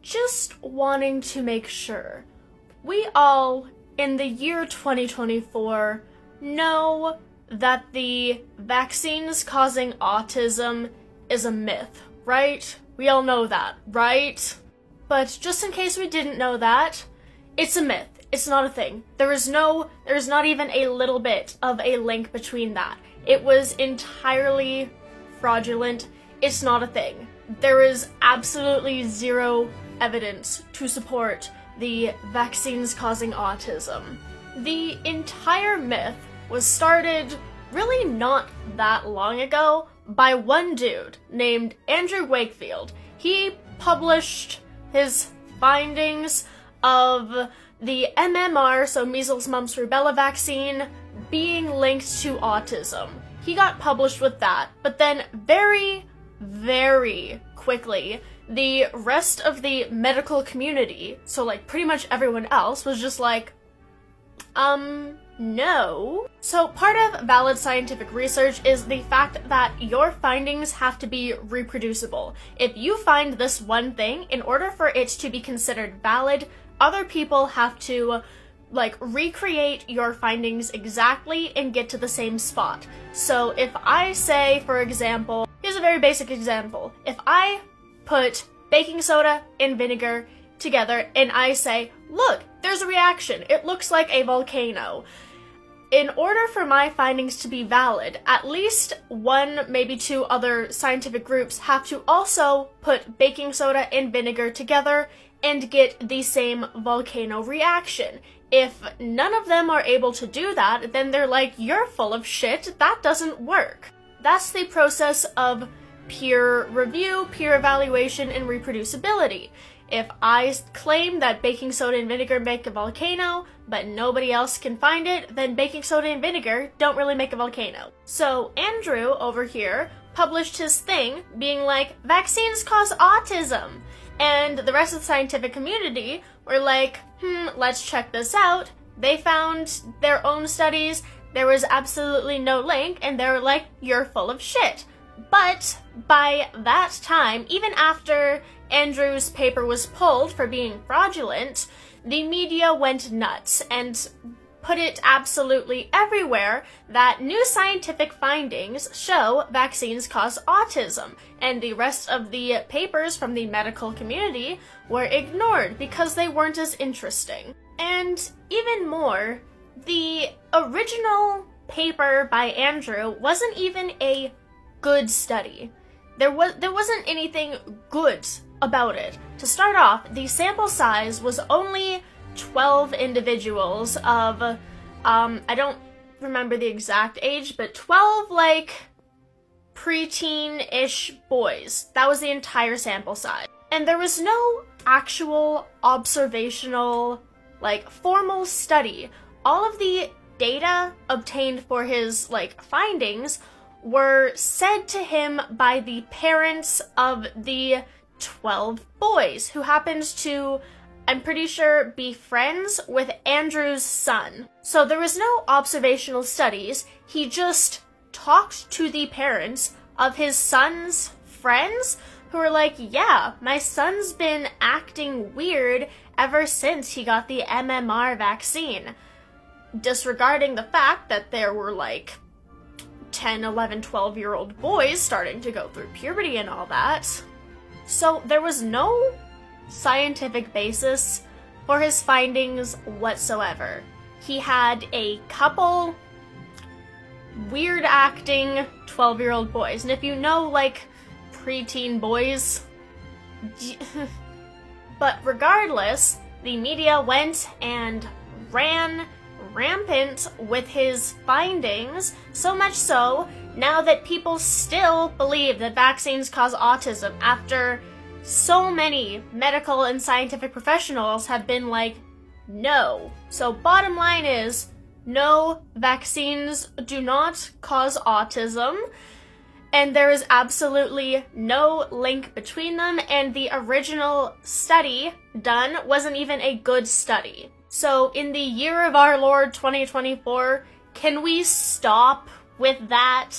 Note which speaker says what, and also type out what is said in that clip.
Speaker 1: just wanting to make sure. We all, in the year 2024, know that the vaccines causing autism is a myth, right? We all know that, right? But just in case we didn't know that, it's a myth. It's not a thing. There's not even a little bit of a link between that. It was entirely fraudulent. It's not a thing. There is absolutely zero evidence to support the vaccines causing autism. The entire myth was started really not that long ago by one dude named Andrew Wakefield. He published his findings of the MMR, so measles, mumps, rubella vaccine, being linked to autism. He got published with that, but then very, very quickly, the rest of the medical community, so like pretty much everyone else, was just like, no. So part of valid scientific research is the fact that your findings have to be reproducible. If you find this one thing, in order for it to be considered valid, other people have to recreate your findings exactly and get to the same spot. So if I say, for example, here's a very basic example. If I put baking soda and vinegar together and I say, look, there's a reaction. It looks like a volcano. In order for my findings to be valid, at least one, maybe two other scientific groups have to also put baking soda and vinegar together and get the same volcano reaction. If none of them are able to do that, then they're like, you're full of shit, that doesn't work. That's the process of peer review, peer evaluation, and reproducibility. If I claim that baking soda and vinegar make a volcano, but nobody else can find it, then baking soda and vinegar don't really make a volcano. So Andrew over here published his thing being like, vaccines cause autism. And the rest of the scientific community were like, let's check this out. They found their own studies. There was absolutely no link, and they were like, you're full of shit. But by that time, even after Andrew's paper was pulled for being fraudulent, the media went nuts and put it absolutely everywhere that new scientific findings show vaccines cause autism, and the rest of the papers from the medical community were ignored because they weren't as interesting. And even more, the original paper by Andrew wasn't even a good study. There wasn't anything good about it. To start off, the sample size was only 12 individuals of, I don't remember the exact age, but 12, preteen-ish boys. That was the entire sample size. And there was no actual observational, formal study. All of the data obtained for his, findings were said to him by the parents of the 12 boys, who happened to, I'm pretty sure, be friends with Andrew's son. So there was no observational studies. He just talked to the parents of his son's friends who were like, yeah, my son's been acting weird ever since he got the MMR vaccine. Disregarding the fact that there were 10, 11, 12-year-old boys starting to go through puberty and all that. So there was no scientific basis for his findings whatsoever. He had a couple weird-acting 12-year-old boys. And if you know, preteen boys... But regardless, the media went and ran rampant with his findings, so much so now that people still believe that vaccines cause autism after so many medical and scientific professionals have been like, no. So bottom line is, no, vaccines do not cause autism, and there is absolutely no link between them, and the original study done wasn't even a good study. So in the year of our Lord 2024, can we stop with that?